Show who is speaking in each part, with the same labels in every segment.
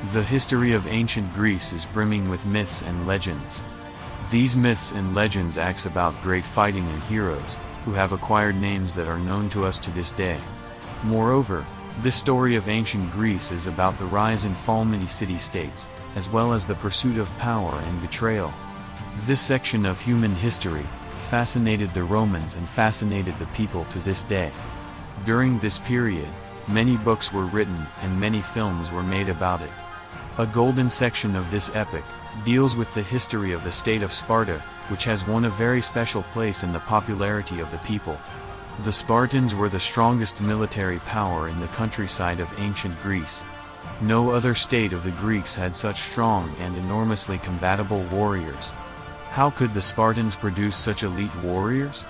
Speaker 1: The history of ancient Greece is brimming with myths and legends. These myths and legends act about great fighting and heroes, who have acquired names that are known to us to this day. Moreover, this story of ancient Greece is about the rise and fall of many city-states, as well as the pursuit of power and betrayal. This section of human history fascinated the Romans and fascinated the people to this day. During this period, many books were written and many films were made about it. A golden section of this epic deals with the history of the state of Sparta, which has won a very special place in the popularity of the people. The Spartans were the strongest military power in the countryside of ancient Greece. No other state of the Greeks had such strong and enormously combatable warriors. How could the Spartans produce such elite warriors?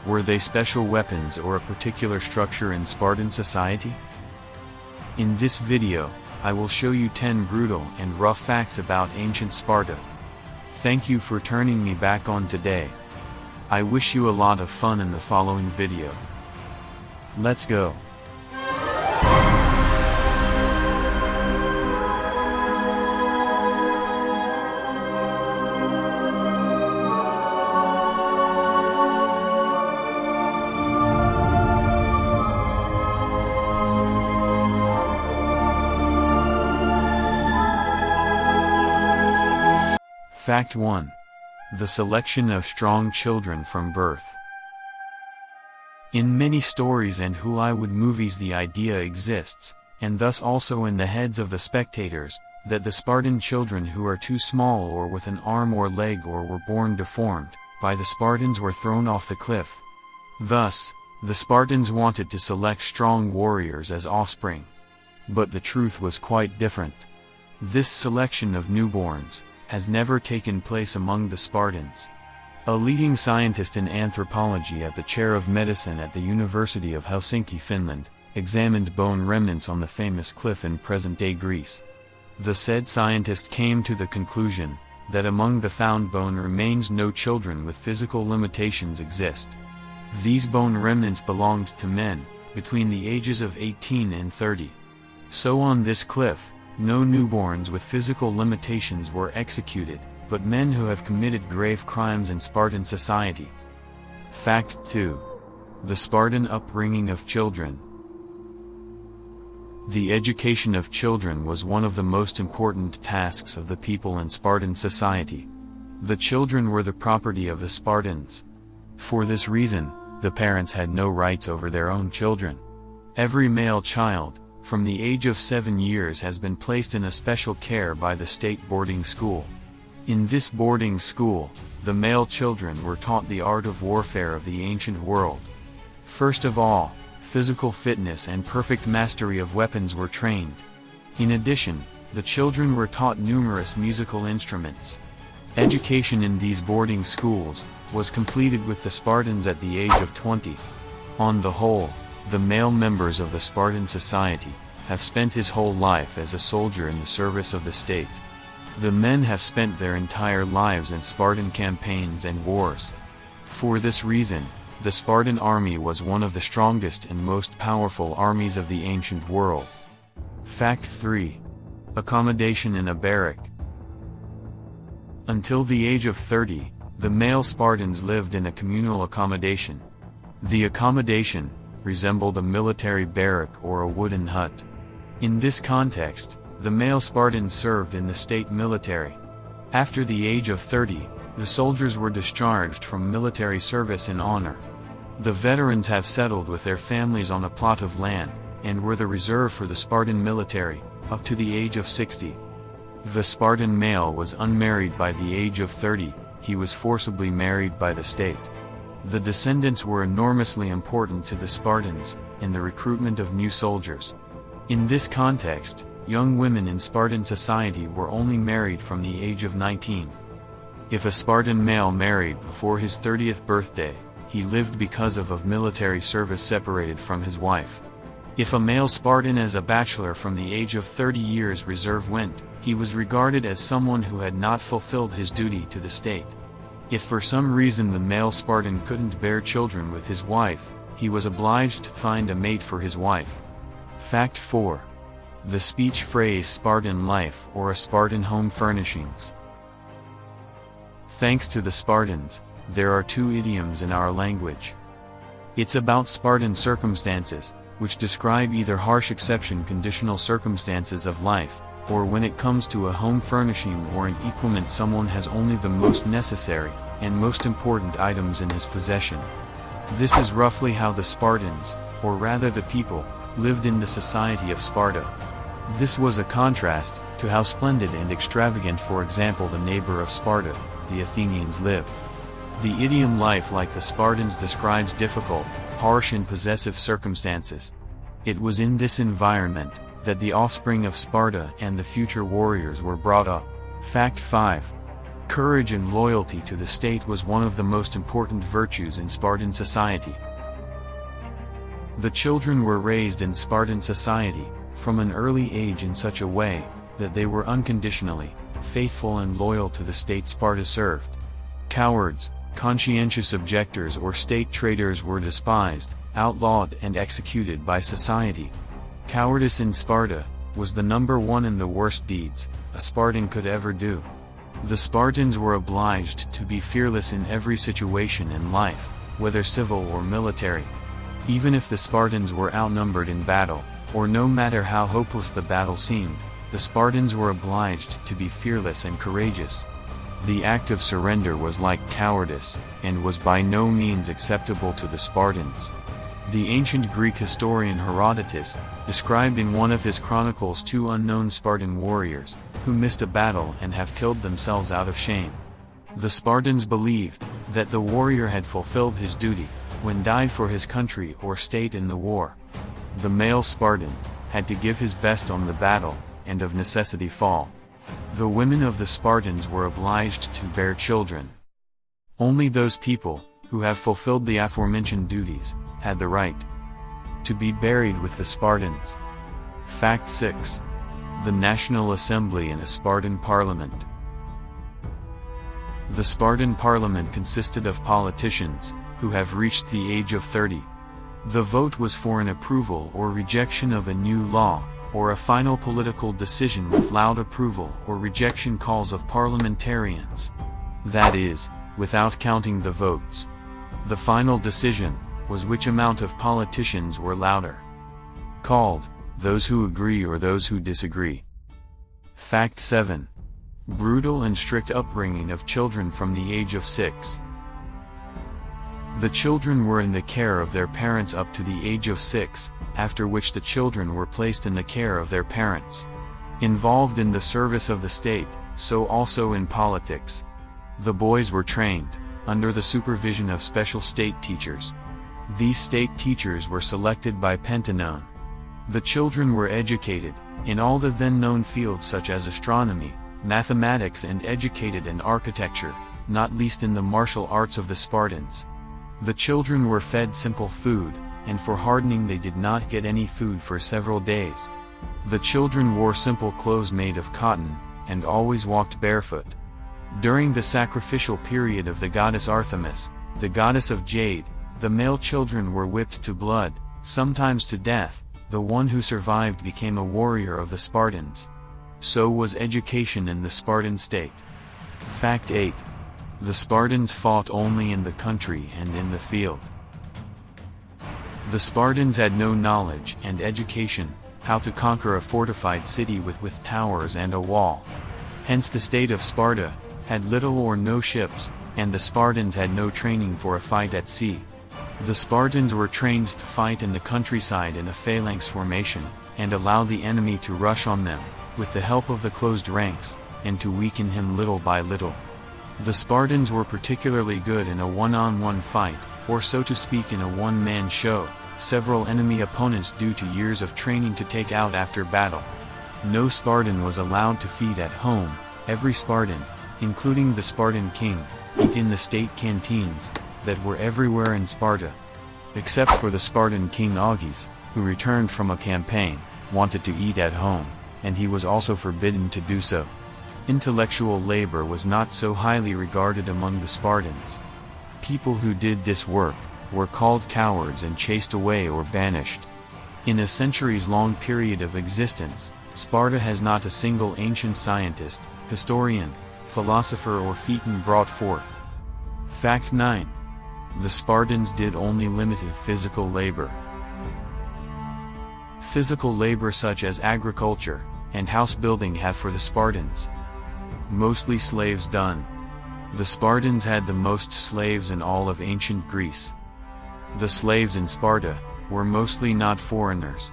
Speaker 1: Were they special weapons or a particular structure in Spartan society? In this video, I will show you 10 brutal and rough facts about ancient Sparta. Thank you for turning me back on today. I wish you a lot of fun in the following video. Let's go. Fact 1. The selection of strong children from birth. In many stories and Hollywood movies the idea exists, and thus also in the heads of the spectators, that the Spartan children who are too small or with an arm or leg or were born deformed by the Spartans were thrown off the cliff. Thus, the Spartans wanted to select strong warriors as offspring. But the truth was quite different. This selection of newborns has never taken place among the Spartans. A leading scientist in anthropology at the chair of medicine at the University of Helsinki, Finland, examined bone remnants on the famous cliff in present-day Greece. The said scientist came to the conclusion that among the found bone remains no children with physical limitations exist. These bone remnants belonged to men between the ages of 18 and 30. So on this cliff, no newborns with physical limitations were executed, but men who have committed grave crimes in Spartan society. Fact 2. The Spartan upbringing of children. The education of children was one of the most important tasks of the people in Spartan society. The children were the property of the Spartans. For this reason, the parents had no rights over their own children. Every male child, from the age of 7 years, has been placed in a special care by the state boarding school. In this boarding school, the male children were taught the art of warfare of the ancient world. First of all, physical fitness and perfect mastery of weapons were trained. In addition, the children were taught numerous musical instruments. Education in these boarding schools was completed with the Spartans at the age of 20. On the whole, the male members of the Spartan society have spent his whole life as a soldier in the service of the state. The men have spent their entire lives in Spartan campaigns and wars. For this reason, the Spartan army was one of the strongest and most powerful armies of the ancient world. Fact 3. Accommodation in a barrack. Until the age of 30, the male Spartans lived in a communal accommodation. The accommodation resembled a military barrack or a wooden hut. In this context, the male Spartans served in the state military. After the age of 30, the soldiers were discharged from military service in honor. The veterans have settled with their families on a plot of land, and were the reserve for the Spartan military, up to the age of 60. If a Spartan male was unmarried by the age of 30, he was forcibly married by the state. The descendants were enormously important to the Spartans in the recruitment of new soldiers. In this context, young women in Spartan society were only married from the age of 19. If a Spartan male married before his 30th birthday, he lived because of military service separated from his wife. If a male Spartan as a bachelor from the age of 30 years reserve went, he was regarded as someone who had not fulfilled his duty to the state. If for some reason the male Spartan couldn't bear children with his wife, he was obliged to find a mate for his wife. Fact 4. The speech phrase Spartan life or a Spartan home furnishings. Thanks to the Spartans, there are two idioms in our language. It's about Spartan circumstances, which describe either harsh exception conditional circumstances of life, or when it comes to a home furnishing or an equipment someone has only the most necessary and most important items in his possession. This is roughly how the Spartans, or rather the people, lived in the society of Sparta. This was a contrast to how splendid and extravagant, for example, the neighbor of Sparta, the Athenians, lived. The idiom life like the Spartans describes difficult, harsh and possessive circumstances. It was in this environment that the offspring of Sparta and the future warriors were brought up. Fact 5. Courage and loyalty to the state was one of the most important virtues in Spartan society. The children were raised in Spartan society from an early age in such a way that they were unconditionally faithful and loyal to the state Sparta served. Cowards, conscientious objectors or state traitors were despised, outlawed and executed by society. Cowardice in Sparta was the number one in the worst deeds a Spartan could ever do. The Spartans were obliged to be fearless in every situation in life, whether civil or military. Even if the Spartans were outnumbered in battle, or no matter how hopeless the battle seemed, the Spartans were obliged to be fearless and courageous. The act of surrender was like cowardice, and was by no means acceptable to the Spartans. The ancient Greek historian Herodotus described in one of his chronicles two unknown Spartan warriors, who missed a battle and have killed themselves out of shame. The Spartans believed that the warrior had fulfilled his duty, when died for his country or state in the war. The male Spartan had to give his best on the battle, and of necessity fall. The women of the Spartans were obliged to bear children. Only those people who have fulfilled the aforementioned duties had the right to be buried with the Spartans. Fact 6. The National Assembly in a Spartan Parliament. The Spartan parliament consisted of politicians who have reached the age of 30. The vote was for an approval or rejection of a new law, or a final political decision with loud approval or rejection calls of parliamentarians. That is, without counting the votes. The final decision was which amount of politicians were louder. Called, those who agree or those who disagree. Fact 7. Brutal and strict upbringing of children from the age of 6. The children were in the care of their parents up to the age of 6, after which the children were placed in the care of their parents. Involved in the service of the state, so also in politics. The boys were trained, under the supervision of special state teachers. These state teachers were selected by Pentanon. The children were educated, in all the then known fields such as astronomy, mathematics and educated in architecture, not least in the martial arts of the Spartans. The children were fed simple food, and for hardening they did not get any food for several days. The children wore simple clothes made of cotton, and always walked barefoot. During the sacrificial period of the goddess Artemis, the goddess of jade, the male children were whipped to blood, sometimes to death. The one who survived became a warrior of the Spartans. So was education in the Spartan state. Fact 8. The Spartans fought only in the country and in the field. The Spartans had no knowledge and education, how to conquer a fortified city with towers and a wall. Hence the state of Sparta had little or no ships, and the Spartans had no training for a fight at sea. The Spartans were trained to fight in the countryside in a phalanx formation, and allow the enemy to rush on them, with the help of the closed ranks, and to weaken him little by little. The Spartans were particularly good in a one-on-one fight, or so to speak in a one-man show, several enemy opponents due to years of training to take out after battle. No Spartan was allowed to feed at home. Every Spartan, including the Spartan king, ate in the state canteens that were everywhere in Sparta. Except for the Spartan king Augeas, who returned from a campaign, wanted to eat at home, and he was also forbidden to do so. Intellectual labor was not so highly regarded among the Spartans. People who did this work were called cowards and chased away or banished. In a centuries-long period of existence, Sparta has not a single ancient scientist, historian, philosopher or phaeton brought forth. Fact 9. The Spartans did only limited physical labor. Physical labor such as agriculture and house building have for the Spartans mostly slaves done. The Spartans had the most slaves in all of ancient Greece. The slaves in Sparta were mostly not foreigners.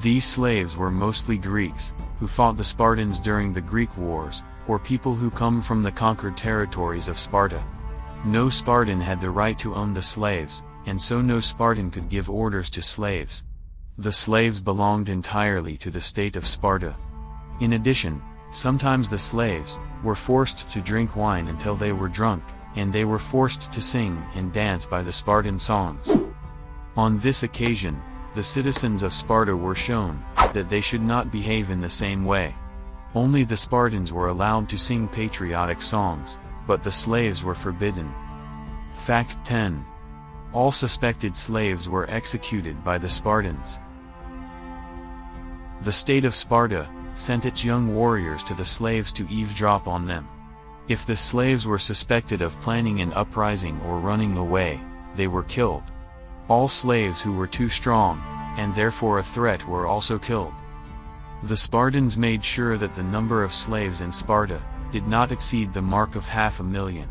Speaker 1: These slaves were mostly Greeks, who fought the Spartans during the Greek Wars, or people who come from the conquered territories of Sparta. No Spartan had the right to own the slaves, and so no Spartan could give orders to slaves. The slaves belonged entirely to the state of Sparta. In addition, sometimes the slaves were forced to drink wine until they were drunk, and they were forced to sing and dance by the Spartan songs. On this occasion, the citizens of Sparta were shown that they should not behave in the same way. Only the Spartans were allowed to sing patriotic songs, but the slaves were forbidden. Fact 10. All suspected slaves were executed by the Spartans. The state of Sparta sent its young warriors to the slaves to eavesdrop on them. If the slaves were suspected of planning an uprising or running away, they were killed. All slaves who were too strong, and therefore a threat, were also killed. The Spartans made sure that the number of slaves in Sparta did not exceed the mark of 500,000.